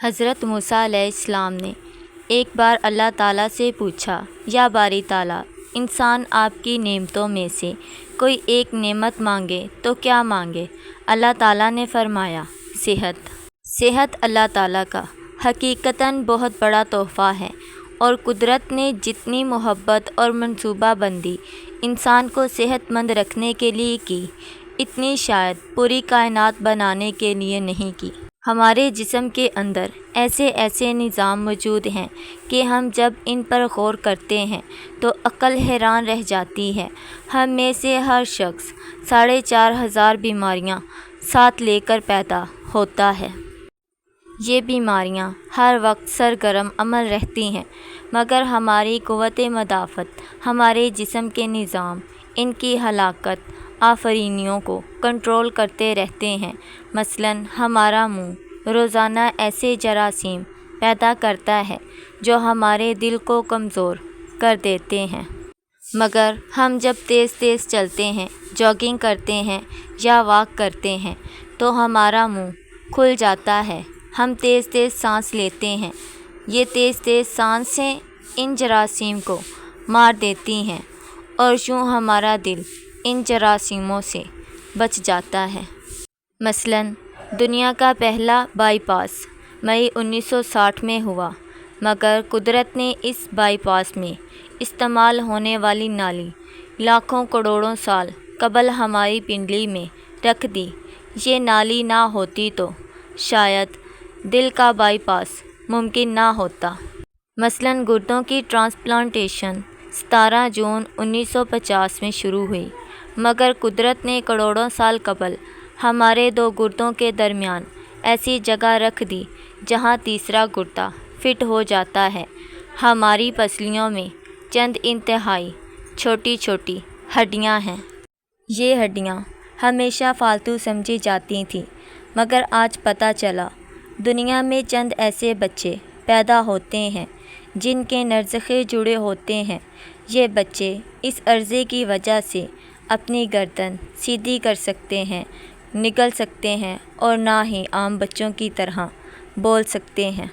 حضرت موسیٰ علیہ السلام نے ایک بار اللہ تعالیٰ سے پوچھا، یا باری تعالیٰ، انسان آپ کی نعمتوں میں سے کوئی ایک نعمت مانگے تو کیا مانگے؟ اللہ تعالیٰ نے فرمایا، صحت۔ صحت اللہ تعالیٰ کا حقیقتاً بہت بڑا تحفہ ہے، اور قدرت نے جتنی محبت اور منصوبہ بندی انسان کو صحت مند رکھنے کے لیے کی، اتنی شاید پوری کائنات بنانے کے لیے نہیں کی۔ ہمارے جسم کے اندر ایسے نظام موجود ہیں کہ ہم جب ان پر غور کرتے ہیں تو عقل حیران رہ جاتی ہے۔ ہم میں سے ہر شخص 4,500 بیماریاں ساتھ لے کر پیدا ہوتا ہے۔ یہ بیماریاں ہر وقت سرگرم عمل رہتی ہیں، مگر ہماری قوت مدافعت، ہمارے جسم کے نظام، ان کی ہلاکت آفرینیوں کو کنٹرول کرتے رہتے ہیں۔ مثلاً ہمارا منہ روزانہ ایسے جراثیم پیدا کرتا ہے جو ہمارے دل کو کمزور کر دیتے ہیں، مگر ہم جب تیز چلتے ہیں، جاگنگ کرتے ہیں یا واک کرتے ہیں تو ہمارا منہ کھل جاتا ہے، ہم تیز سانس لیتے ہیں۔ یہ تیز سانسیں ان جراثیم کو مار دیتی ہیں، اور یوں ہمارا دل ان جراثیموں سے بچ جاتا ہے۔ مثلاً دنیا کا پہلا بائی پاس مئی 1960 میں ہوا، مگر قدرت نے اس بائی پاس میں استعمال ہونے والی نالی لاکھوں کروڑوں سال قبل ہماری پنڈلی میں رکھ دی۔ یہ نالی نہ ہوتی تو شاید دل کا بائی پاس ممکن نہ ہوتا۔ مثلاً گردوں کی ٹرانسپلانٹیشن 17 جون 1950 میں شروع ہوئی، مگر قدرت نے کروڑوں سال قبل ہمارے 2 گردوں کے درمیان ایسی جگہ رکھ دی جہاں تیسرا گردہ فٹ ہو جاتا ہے۔ ہماری پسلیوں میں چند انتہائی چھوٹی ہڈیاں ہیں۔ یہ ہڈیاں ہمیشہ فالتو سمجھی جاتی تھیں، مگر آج پتہ چلا دنیا میں چند ایسے بچے پیدا ہوتے ہیں جن کے نرزقے جڑے ہوتے ہیں۔ یہ بچے اس عرضے کی وجہ سے اپنی گردن سیدھی کر سکتے ہیں، نگل سکتے ہیں، اور نہ ہی عام بچوں کی طرح بول سکتے ہیں۔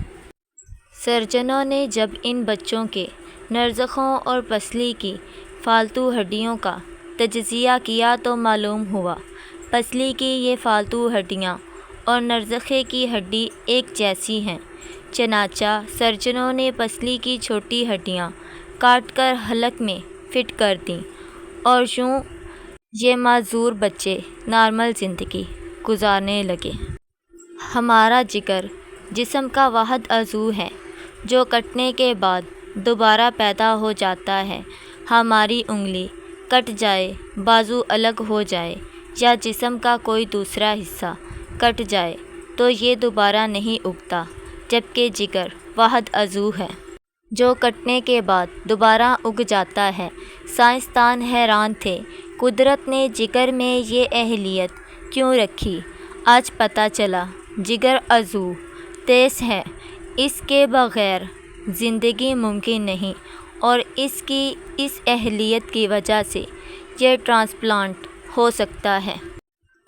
سرجنوں نے جب ان بچوں کے نرزقوں اور پسلی کی فالتو ہڈیوں کا تجزیہ کیا تو معلوم ہوا پسلی کی یہ فالتو ہڈیاں اور نرزقے کی ہڈی ایک جیسی ہیں۔ چنانچہ سرجنوں نے پسلی کی چھوٹی ہڈیاں کاٹ کر حلق میں فٹ کر دیں، اور یوں یہ معذور بچے نارمل زندگی گزارنے لگے۔ ہمارا جگر جسم کا واحد عضو ہے جو کٹنے کے بعد دوبارہ پیدا ہو جاتا ہے۔ ہماری انگلی کٹ جائے، بازو الگ ہو جائے، یا جسم کا کوئی دوسرا حصہ کٹ جائے تو یہ دوبارہ نہیں اگتا، جبکہ جگر واحد عضو ہے جو کٹنے کے بعد دوبارہ اگ جاتا ہے۔ سائنسدان حیران تھے قدرت نے جگر میں یہ اہلیت کیوں رکھی۔ آج پتہ چلا جگر عضو تیز ہے، اس کے بغیر زندگی ممکن نہیں، اور اس کی اس اہلیت کی وجہ سے یہ ٹرانسپلانٹ ہو سکتا ہے۔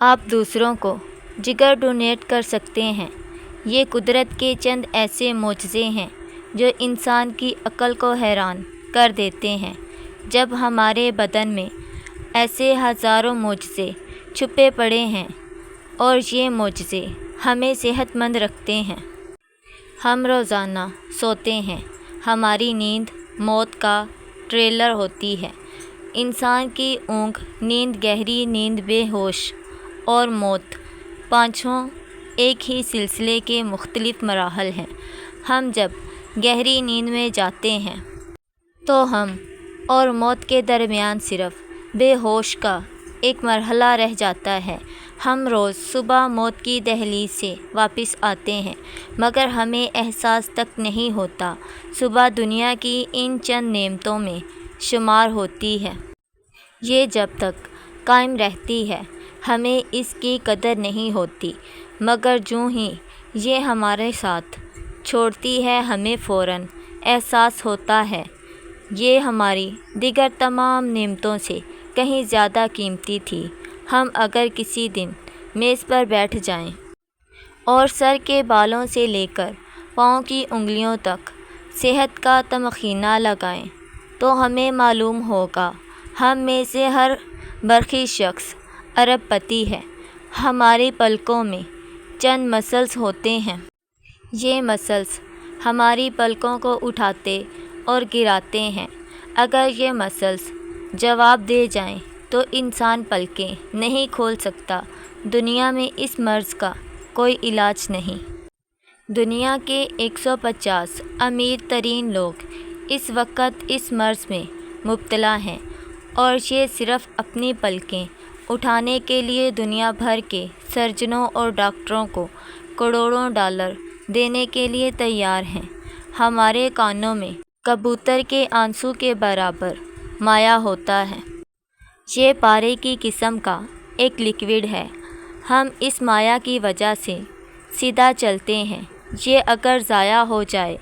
آپ دوسروں کو جگر ڈونیٹ کر سکتے ہیں۔ یہ قدرت کے چند ایسے معجزے ہیں جو انسان کی عقل کو حیران کر دیتے ہیں۔ جب ہمارے بدن میں ایسے ہزاروں معجزے چھپے پڑے ہیں، اور یہ معجزے ہمیں صحت مند رکھتے ہیں۔ ہم روزانہ سوتے ہیں، ہماری نیند موت کا ٹریلر ہوتی ہے۔ انسان کی اونگ نیند، گہری نیند، بے ہوش اور موت، پانچوں ایک ہی سلسلے کے مختلف مراحل ہیں۔ ہم جب گہری نیند میں جاتے ہیں تو ہم اور موت کے درمیان صرف بے ہوش کا ایک مرحلہ رہ جاتا ہے۔ ہم روز صبح موت کی دہلیز سے واپس آتے ہیں، مگر ہمیں احساس تک نہیں ہوتا۔ صبح دنیا کی ان چند نعمتوں میں شمار ہوتی ہے۔ یہ جب تک قائم رہتی ہے ہمیں اس کی قدر نہیں ہوتی، مگر جوں ہی یہ ہمارے ساتھ چھوڑتی ہے ہمیں فوراً احساس ہوتا ہے یہ ہماری دیگر تمام نعمتوں سے کہیں زیادہ قیمتی تھی۔ ہم اگر کسی دن میز پر بیٹھ جائیں اور سر کے بالوں سے لے کر پاؤں کی انگلیوں تک صحت کا تمخینہ لگائیں تو ہمیں معلوم ہوگا ہم میں سے ہر برقی شخص ارب پتی ہے۔ ہماری پلکوں میں چند مسلز ہوتے ہیں۔ یہ مسلز ہماری پلکوں کو اٹھاتے اور گراتے ہیں۔ اگر یہ مسلز جواب دے جائیں تو انسان پلکیں نہیں کھول سکتا۔ دنیا میں اس مرض کا کوئی علاج نہیں۔ دنیا کے 150 امیر ترین لوگ اس وقت اس مرض میں مبتلا ہیں، اور یہ صرف اپنی پلکیں اٹھانے کے لیے دنیا بھر کے سرجنوں اور ڈاکٹروں کو کروڑوں ڈالر دینے کے لیے تیار ہیں۔ ہمارے کانوں میں کبوتر کے آنسو کے برابر مایع ہوتا ہے۔ یہ پارے کی قسم کا ایک لیکوڈ ہے۔ ہم اس مایع کی وجہ سے سیدھا چلتے ہیں۔ یہ اگر ضائع ہو جائے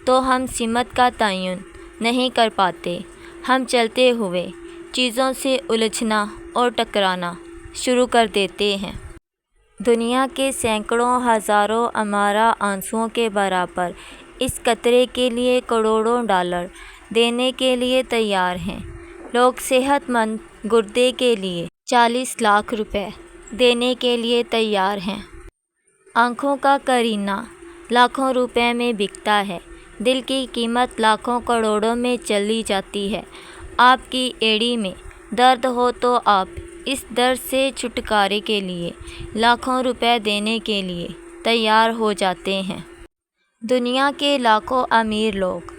تو ہم سمت کا تعین نہیں کر پاتے۔ ہم چلتے ہوئے چیزوں سے الجھنا اور ٹکرانا شروع کر دیتے ہیں۔ دنیا کے سینکڑوں ہزاروں امارہ آنسوؤں کے برابر اس قطرے کے لیے کروڑوں ڈالر دینے کے لیے تیار ہیں۔ لوگ صحت مند گردے کے لیے 40 لاکھ روپے دینے کے لیے تیار ہیں۔ آنکھوں کا قرینہ لاکھوں روپے میں بکتا ہے۔ دل کی قیمت لاکھوں کروڑوں میں چلی جاتی ہے۔ آپ کی ایڑی میں درد ہو تو آپ اس درد سے چھٹکارے کے لیے لاکھوں روپے دینے کے لیے تیار ہو جاتے ہیں۔ دنیا کے لاکھوں امیر لوگ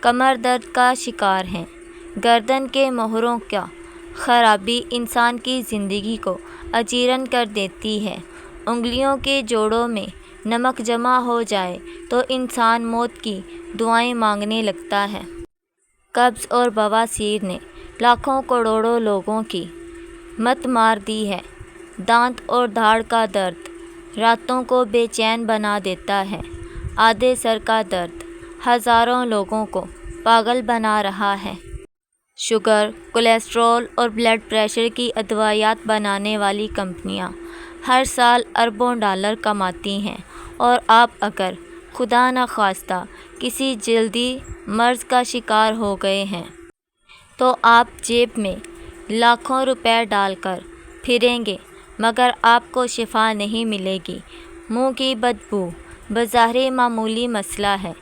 کمر درد کا شکار ہیں۔ گردن کے موہروں کا خرابی انسان کی زندگی کو اجیرن کر دیتی ہے۔ انگلیوں کے جوڑوں میں نمک جمع ہو جائے تو انسان موت کی دعائیں مانگنے لگتا ہے۔ قبض اور بواسیر نے لاکھوں کروڑوں لوگوں کی مت مار دی ہے۔ دانت اور دھاڑ کا درد راتوں کو بے چین بنا دیتا ہے۔ آدھے سر کا درد ہزاروں لوگوں کو پاگل بنا رہا ہے۔ شوگر، کولیسٹرول اور بلڈ پریشر کی ادویات بنانے والی کمپنیاں ہر سال اربوں ڈالر کماتی ہیں، اور آپ اگر خدا نخواستہ کسی جلدی مرض کا شکار ہو گئے ہیں تو آپ جیب میں لاکھوں روپے ڈال کر پھریں گے مگر آپ کو شفا نہیں ملے گی۔ منہ کی بدبو بظاہر معمولی مسئلہ ہے،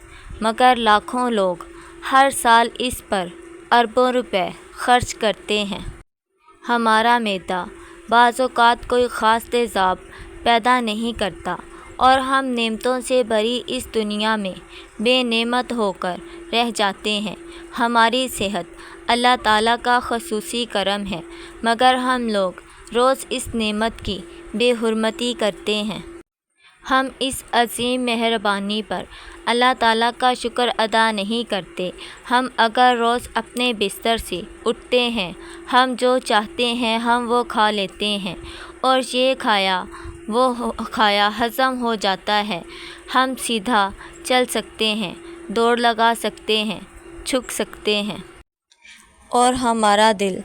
مگر لاکھوں لوگ ہر سال اس پر اربوں روپے خرچ کرتے ہیں۔ ہمارا معدہ بعض اوقات کوئی خاص تیزاب پیدا نہیں کرتا، اور ہم نعمتوں سے بھری اس دنیا میں بے نعمت ہو کر رہ جاتے ہیں۔ ہماری صحت اللہ تعالیٰ کا خصوصی کرم ہے، مگر ہم لوگ روز اس نعمت کی بے حرمتی کرتے ہیں۔ ہم اس عظیم مہربانی پر اللہ تعالیٰ کا شکر ادا نہیں کرتے۔ ہم اگر روز اپنے بستر سے اٹھتے ہیں، ہم جو چاہتے ہیں ہم وہ کھا لیتے ہیں، اور یہ کھایا وہ کھایا ہضم ہو جاتا ہے۔ ہم سیدھا چل سکتے ہیں، دوڑ لگا سکتے ہیں، جھک سکتے ہیں، اور ہمارا دل،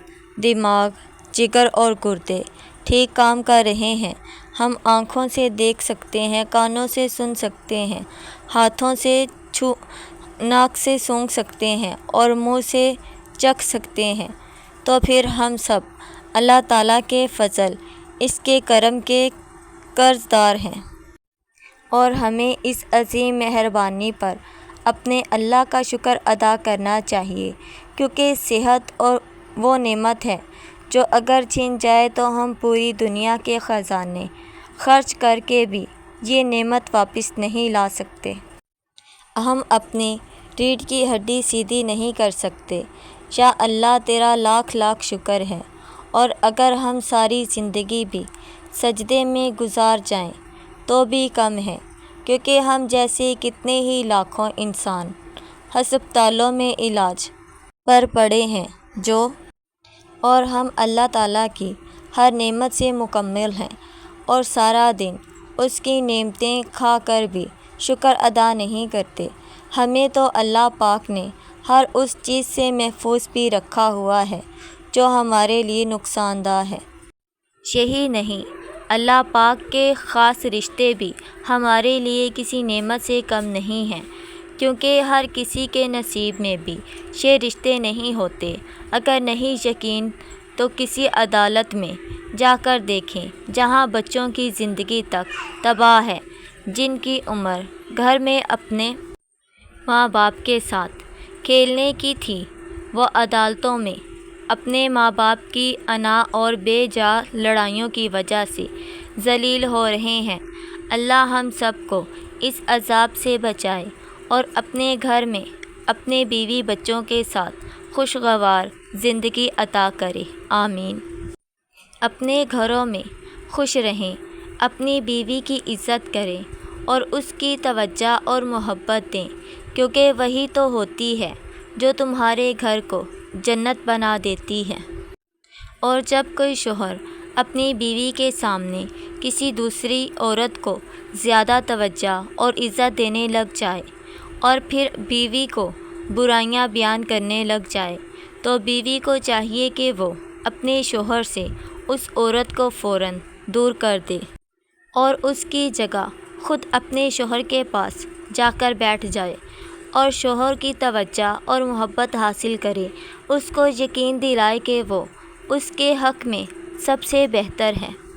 دماغ، جگر اور گردے ٹھیک کام کر رہے ہیں۔ ہم آنکھوں سے دیکھ سکتے ہیں، کانوں سے سن سکتے ہیں، ہاتھوں سے ناک سے سونگھ سکتے ہیں، اور منہ سے چکھ سکتے ہیں۔ تو پھر ہم سب اللہ تعالیٰ کے فضل، اس کے کرم کے قرض دار ہیں، اور ہمیں اس عظیم مہربانی پر اپنے اللہ کا شکر ادا کرنا چاہیے، کیونکہ صحت اور وہ نعمت ہے جو اگر چھن جائے تو ہم پوری دنیا کے خزانے خرچ کر کے بھی یہ نعمت واپس نہیں لا سکتے۔ ہم اپنی ریڑھ کی ہڈی سیدھی نہیں کر سکتے۔ یا اللہ تیرا لاکھ لاکھ شکر ہے، اور اگر ہم ساری زندگی بھی سجدے میں گزار جائیں تو بھی کم ہے، کیونکہ ہم جیسے کتنے ہی لاکھوں انسان ہسپتالوں میں علاج پر پڑے ہیں اور ہم اللہ تعالیٰ کی ہر نعمت سے مکمل ہیں، اور سارا دن اس کی نعمتیں کھا کر بھی شکر ادا نہیں کرتے۔ ہمیں تو اللہ پاک نے ہر اس چیز سے محفوظ بھی رکھا ہوا ہے جو ہمارے لیے نقصان دہ ہے۔ یہی نہیں، اللہ پاک کے خاص رشتے بھی ہمارے لیے کسی نعمت سے کم نہیں ہیں، کیونکہ ہر کسی کے نصیب میں بھی یہ رشتے نہیں ہوتے۔ اگر نہیں یقین تو کسی عدالت میں جا کر دیکھیں جہاں بچوں کی زندگی تک تباہ ہے، جن کی عمر گھر میں اپنے ماں باپ کے ساتھ کھیلنے کی تھی، وہ عدالتوں میں اپنے ماں باپ کی انا اور بے جا لڑائیوں کی وجہ سے ذلیل ہو رہے ہیں۔ اللہ ہم سب کو اس عذاب سے بچائے اور اپنے گھر میں اپنے بیوی بچوں کے ساتھ خوشگوار زندگی عطا کرے، آمین۔ اپنے گھروں میں خوش رہیں، اپنی بیوی کی عزت کریں اور اس کی توجہ اور محبت دیں، کیونکہ وہی تو ہوتی ہے جو تمہارے گھر کو جنت بنا دیتی ہے۔ اور جب کوئی شوہر اپنی بیوی کے سامنے کسی دوسری عورت کو زیادہ توجہ اور عزت دینے لگ جائے اور پھر بیوی کو برائیاں بیان کرنے لگ جائے، تو بیوی کو چاہیے کہ وہ اپنے شوہر سے اس عورت کو فوراً دور کر دے اور اس کی جگہ خود اپنے شوہر کے پاس جا کر بیٹھ جائے اور شوہر کی توجہ اور محبت حاصل کرے، اس کو یقین دلائے کہ وہ اس کے حق میں سب سے بہتر ہے۔